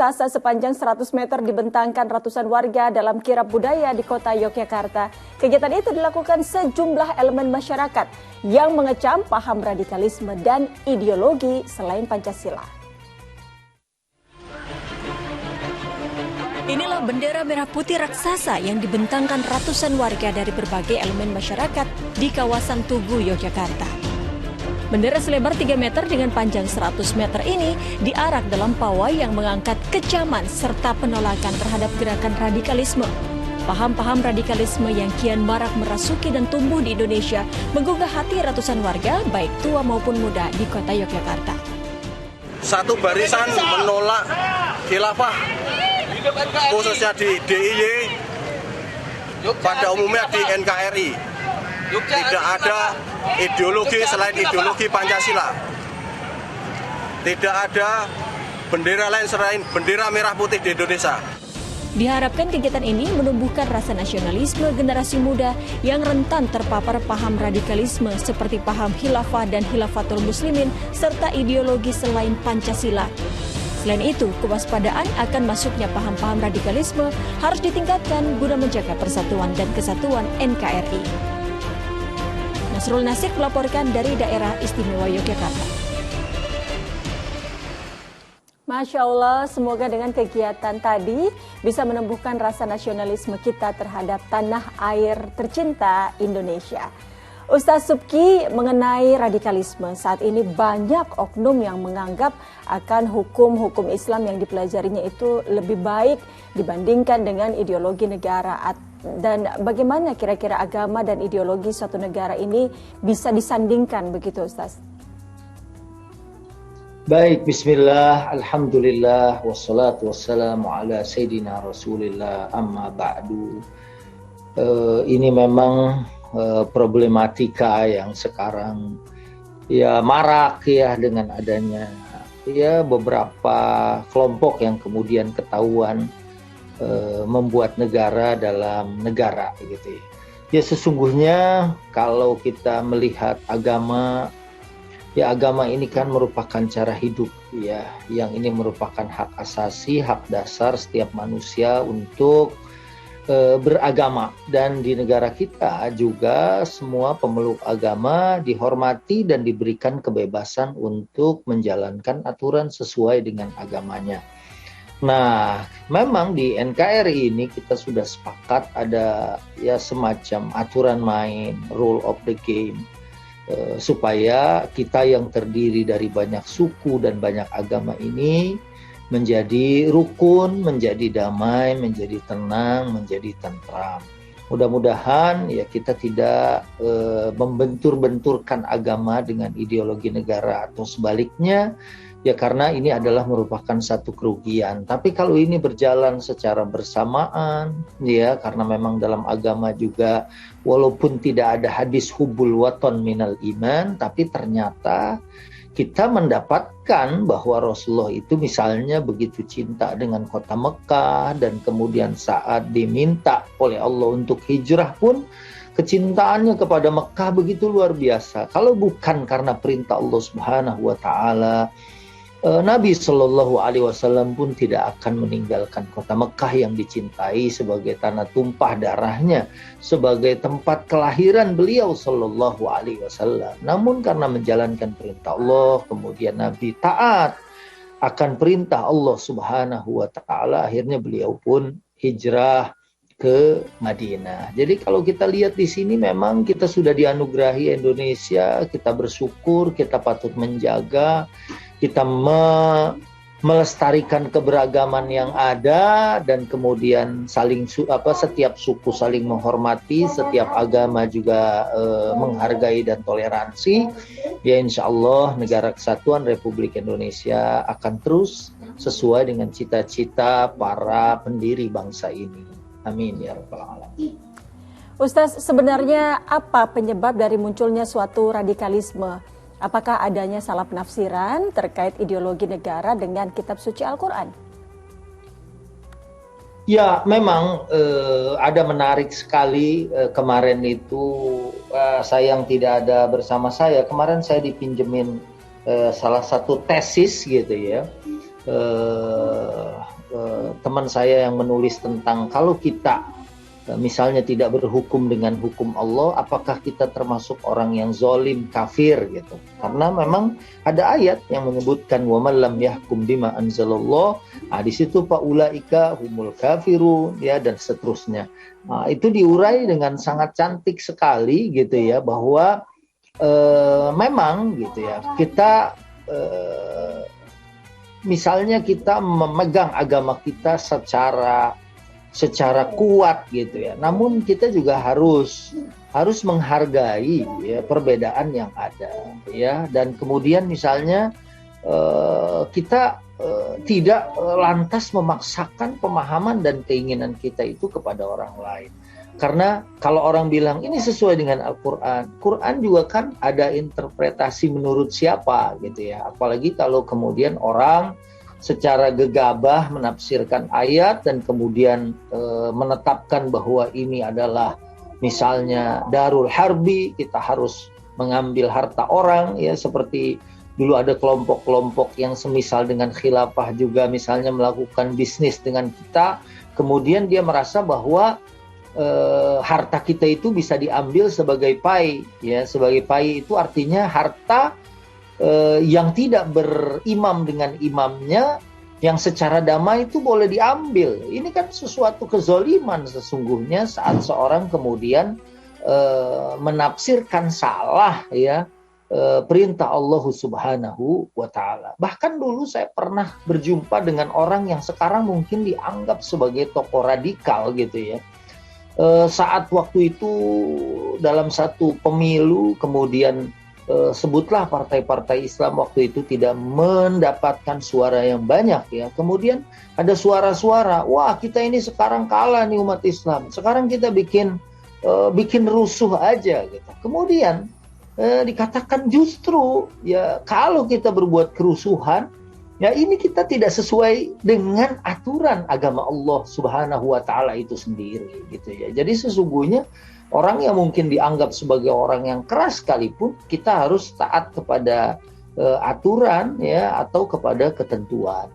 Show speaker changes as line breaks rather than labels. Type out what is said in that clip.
Tasa sepanjang 100 meter dibentangkan ratusan warga dalam kirab budaya di kota Yogyakarta. Kegiatan itu dilakukan sejumlah elemen masyarakat yang mengecam paham radikalisme dan ideologi selain Pancasila. Inilah bendera merah putih raksasa yang dibentangkan ratusan warga dari berbagai elemen masyarakat di kawasan Tugu, Yogyakarta. Bendera selebar 3 meter dengan panjang 100 meter ini diarak dalam pawai yang mengangkat kecaman serta penolakan terhadap gerakan radikalisme. Paham-paham radikalisme yang kian marak merasuki dan tumbuh di Indonesia menggugah hati ratusan warga baik tua maupun muda di kota Yogyakarta.
Satu barisan menolak khilafah, khususnya di DIY, pada umumnya di NKRI. Tidak ada ideologi selain ideologi Pancasila. Tidak ada bendera lain selain bendera merah putih di Indonesia.
Diharapkan kegiatan ini menumbuhkan rasa nasionalisme generasi muda yang rentan terpapar paham radikalisme seperti paham khilafah dan khilafatul muslimin serta ideologi selain Pancasila. Selain itu, kewaspadaan akan masuknya paham-paham radikalisme harus ditingkatkan guna menjaga persatuan dan kesatuan NKRI. Nasrul Nasir melaporkan dari daerah istimewa Yogyakarta. Masya Allah, semoga dengan kegiatan tadi bisa menumbuhkan rasa nasionalisme kita terhadap tanah air tercinta Indonesia. Ustaz Subki, mengenai radikalisme, saat ini banyak oknum yang menganggap akan hukum-hukum Islam yang dipelajarinya itu lebih baik dibandingkan dengan ideologi negara. Dan bagaimana kira-kira agama dan ideologi suatu negara ini bisa disandingkan begitu, Ustaz?
Baik, bismillah, alhamdulillah, wassalatu wassalamu ala sayyidina rasulillah, amma ba'du. Ini memang problematika yang sekarang ya marak ya dengan adanya ya beberapa kelompok yang kemudian ketahuan membuat negara dalam negara gitu ya. Ya sesungguhnya kalau kita melihat agama, ya agama ini kan merupakan cara hidup ya, yang ini merupakan hak asasi, hak dasar setiap manusia untuk beragama. Dan di negara kita juga semua pemeluk agama dihormati dan diberikan kebebasan untuk menjalankan aturan sesuai dengan agamanya. Nah, memang di NKRI ini kita sudah sepakat ada ya semacam aturan main, rule of the game, supaya kita yang terdiri dari banyak suku dan banyak agama ini menjadi rukun, menjadi damai, menjadi tenang, menjadi tentram. Mudah-mudahan ya kita tidak membentur-benturkan agama dengan ideologi negara atau sebaliknya. Ya karena ini adalah merupakan satu kerugian. Tapi kalau ini berjalan secara bersamaan, ya karena memang dalam agama juga walaupun tidak ada hadis hubbul waton minal iman, tapi ternyata kita mendapatkan bahwa Rasulullah itu misalnya begitu cinta dengan kota Mekah dan kemudian saat diminta oleh Allah untuk hijrah pun kecintaannya kepada Mekah begitu luar biasa. Kalau bukan karena perintah Allah Subhanahu wa taala, Nabi Shallallahu Alaihi Wasallam pun tidak akan meninggalkan kota Mekah yang dicintai sebagai tanah tumpah darahnya, sebagai tempat kelahiran beliau Shallallahu Alaihi Wasallam. Namun karena menjalankan perintah Allah, kemudian Nabi taat akan perintah Allah Subhanahu Wa Taala, akhirnya beliau pun hijrah ke Madinah. Jadi kalau kita lihat di sini memang kita sudah dianugerahi Indonesia, kita bersyukur, kita patut menjaga. Kita melestarikan keberagaman yang ada dan kemudian setiap suku saling menghormati, setiap agama juga menghargai dan toleransi. Ya insya Allah negara kesatuan Republik Indonesia akan terus sesuai dengan cita-cita para pendiri bangsa ini. Amin ya rabbal alamin.
Ustaz, sebenarnya apa penyebab dari munculnya suatu radikalisme? Apakah adanya salah penafsiran terkait ideologi negara dengan kitab suci Al-Quran?
Ya, memang ada menarik sekali kemarin itu sayang tidak ada bersama saya. Kemarin saya dipinjemin salah satu tesis gitu ya. teman saya yang menulis tentang kalau kita misalnya tidak berhukum dengan hukum Allah, apakah kita termasuk orang yang zalim, kafir gitu. Karena memang ada ayat yang menyebutkan wa man lam yahkum bima anzalallah. Nah, di situ faulaika humul kafirun ya, dan seterusnya. Nah, itu diurai dengan sangat cantik sekali gitu ya, bahwa memang gitu ya, kita misalnya kita memegang agama kita secara kuat gitu ya. Namun kita juga harus menghargai ya perbedaan yang ada ya, dan kemudian misalnya kita tidak lantas memaksakan pemahaman dan keinginan kita itu kepada orang lain. Karena kalau orang bilang ini sesuai dengan Al-Quran, Quran juga kan ada interpretasi menurut siapa gitu ya. Apalagi kalau kemudian orang secara gegabah menafsirkan ayat dan kemudian menetapkan bahwa ini adalah misalnya darul harbi, kita harus mengambil harta orang ya, seperti dulu ada kelompok-kelompok yang semisal dengan khilafah juga misalnya melakukan bisnis dengan kita, kemudian dia merasa bahwa harta kita itu bisa diambil sebagai pai ya. Sebagai pai itu artinya harta yang tidak berimam dengan imamnya, yang secara damai itu boleh diambil. Ini kan sesuatu kezoliman sesungguhnya saat seorang kemudian menafsirkan salah ya perintah Allah Subhanahu wa Ta'ala. Bahkan dulu saya pernah berjumpa dengan orang yang sekarang mungkin dianggap sebagai tokoh radikal gitu ya. Saat waktu itu dalam satu pemilu kemudian sebutlah partai-partai Islam waktu itu tidak mendapatkan suara yang banyak ya. Kemudian ada suara-suara, wah kita ini sekarang kalah nih umat Islam. Sekarang kita bikin rusuh aja gitu. Kemudian dikatakan justru ya kalau kita berbuat kerusuhan, ya ini kita tidak sesuai dengan aturan agama Allah Subhanahu wa Ta'ala itu sendiri gitu ya. Jadi sesungguhnya orang yang mungkin dianggap sebagai orang yang keras sekalipun, kita harus taat kepada aturan ya atau kepada ketentuan.